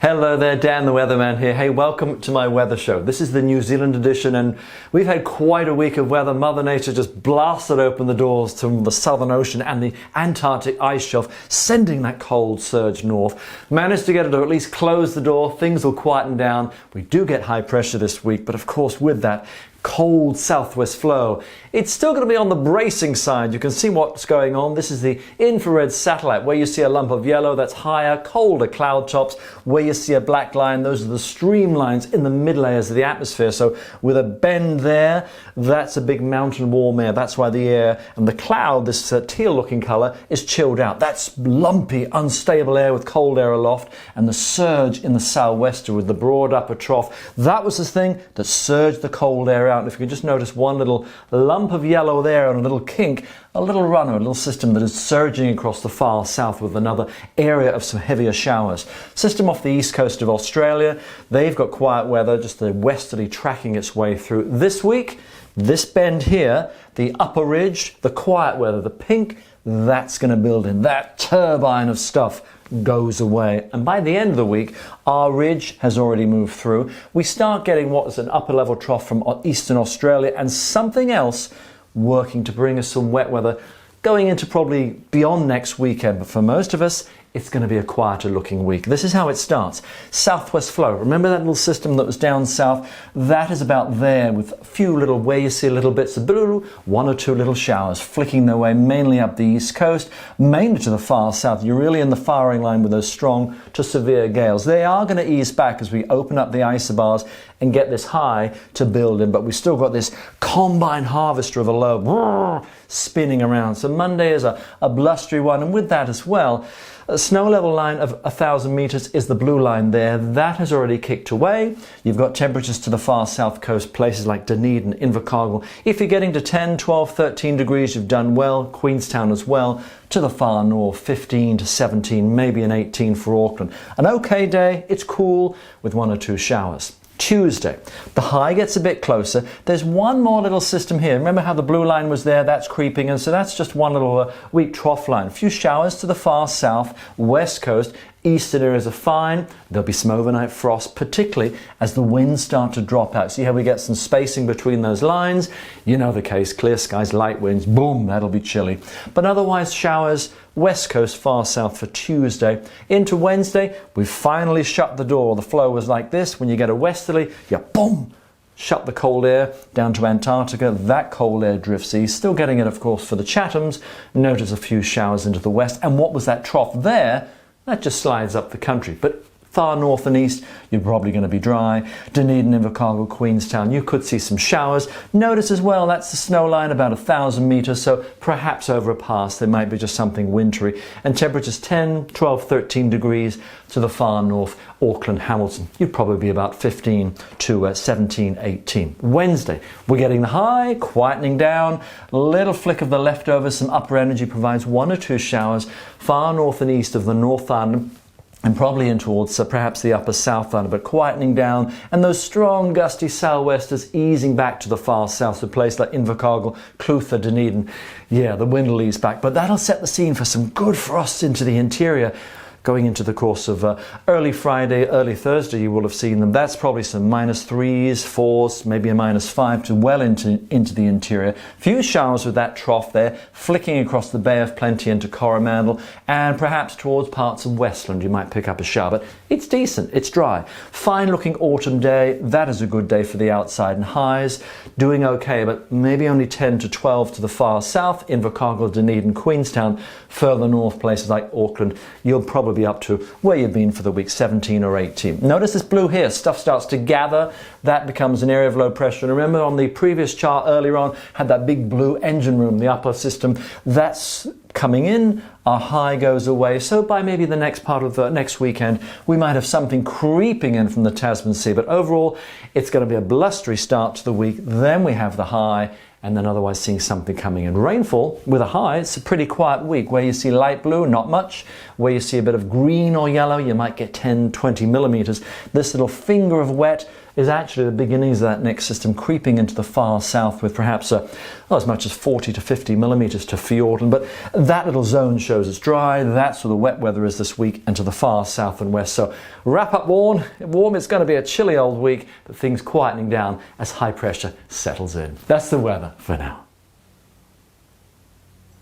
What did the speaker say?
Hello there, Dan the Weatherman here. Hey, welcome to my weather show. This is the New Zealand edition, and we've had quite a week of weather. Mother Nature just blasted open the doors to the Southern Ocean and the Antarctic ice shelf, sending that cold surge north. Managed to get it to at least close the door. Things will quieten down. We do get high pressure this week, but of course with that cold southwest flow, it's still going to be on the bracing side. You can see what's going on. This is the infrared satellite where you see a lump of yellow. That's higher, colder cloud tops. Where you see a black line, those are the streamlines in the mid layers of the atmosphere. So with a bend there, that's a big mountain warm air. That's why the air and the cloud, this teal looking color, is chilled out. That's lumpy, unstable air with cold air aloft, and the surge in the southwester with the broad upper trough. That was the thing that surged the cold air out. And if you can just notice one little lump of yellow there and a little kink, a little runner, a little system that is surging across the far south with another area of some heavier showers. System off the east coast of Australia, they've got quiet weather, just the westerly tracking its way through. This week, this bend here, the upper ridge, the quiet weather, the pink, that's going to build in. That turbine of stuff goes away, and by the end of the week our ridge has already moved through. We start getting what is an upper level trough from eastern Australia and something else working to bring us some wet weather going into probably beyond next weekend, but for most of us it's going to be a quieter looking week. This is how it starts. Southwest flow. Remember that little system that was down south? That is about there with a few little, where you see little bits of blue, one or two little showers flicking their way mainly up the east coast, mainly to the far south. You're really in the firing line with those strong to severe gales. They are going to ease back as we open up the isobars and get this high to build in, but we've still got this combine harvester of a low spinning around. So Monday is a blustery one, and with that as well, a snow level line of 1,000 meters is the blue line there. That has already kicked away. You've got temperatures to the far south coast, places like Dunedin, Invercargill. If you're getting to 10, 12, 13 degrees, you've done well. Queenstown as well. To the far north, 15 to 17, maybe an 18 for Auckland. An okay day, it's cool with one or two showers. Tuesday, the high gets a bit closer. There's one more little system here. Remember how the blue line was there? That's creeping, and so that's just one little weak trough line. A few showers to the far south, west coast. Eastern areas are fine. There'll be some overnight frost, particularly as the winds start to drop out. See how we get some spacing between those lines? You know the case, clear skies, light winds, boom, that'll be chilly. But otherwise showers, west coast, far south for Tuesday. Into Wednesday, we've finally shut the door. The flow was like this. When you get a westerly, you boom, shut the cold air down to Antarctica. That cold air drifts east. Still getting it, of course, for the Chathams. Notice a few showers into the west. And what was that trough there? That just slides up the country. But far north and east, you're probably going to be dry. Dunedin, Invercargill, Queenstown, you could see some showers. Notice as well, that's the snow line, about 1,000 meters, so perhaps over a pass there might be just something wintry. And temperatures 10, 12, 13 degrees to the far north, Auckland, Hamilton. You'd probably be about 15 to 17, 18. Wednesday, we're getting the high, quietening down, little flick of the leftovers, some upper energy provides one or two showers, far north and east of the North Island, and probably in towards perhaps the upper South Island, but quietening down, and those strong gusty southwesters easing back to the far south, so places like Invercargill, Clutha, Dunedin. Yeah, the wind will ease back, but that'll set the scene for some good frosts into the interior. Going into the course of early Friday, early Thursday, you will have seen them. That's probably some -3s, 4s, maybe a -5 to well into the interior. Few showers with that trough there, flicking across the Bay of Plenty into Coromandel, and perhaps towards parts of Westland you might pick up a shower. But it's decent, it's dry. Fine looking autumn day, that is a good day for the outside, and highs doing okay, but maybe only 10 to 12 to the far south, Invercargill, Dunedin, Queenstown. Further north, places like Auckland, you'll probably be up to where you've been for the week, 17 or 18. Notice this blue here, stuff starts to gather, that becomes an area of low pressure. And remember on the previous chart earlier on, had that big blue engine room, the upper system, that's coming in, our high goes away. So by maybe the next part of the next weekend, we might have something creeping in from the Tasman Sea. But overall, it's going to be a blustery start to the week. Then we have the high, and then otherwise seeing something coming in. Rainfall with a high, it's a pretty quiet week. Where you see light blue, not much. Where you see a bit of green or yellow, you might get 10, 20 millimeters. This little finger of wet is actually the beginnings of that next system creeping into the far south with perhaps as much as 40 to 50 millimetres to Fiordland. But that little zone shows it's dry. That's where the wet weather is this week, and to the far south and west. So wrap up warm. It's going to be a chilly old week, but things quietening down as high pressure settles in. That's the weather for now.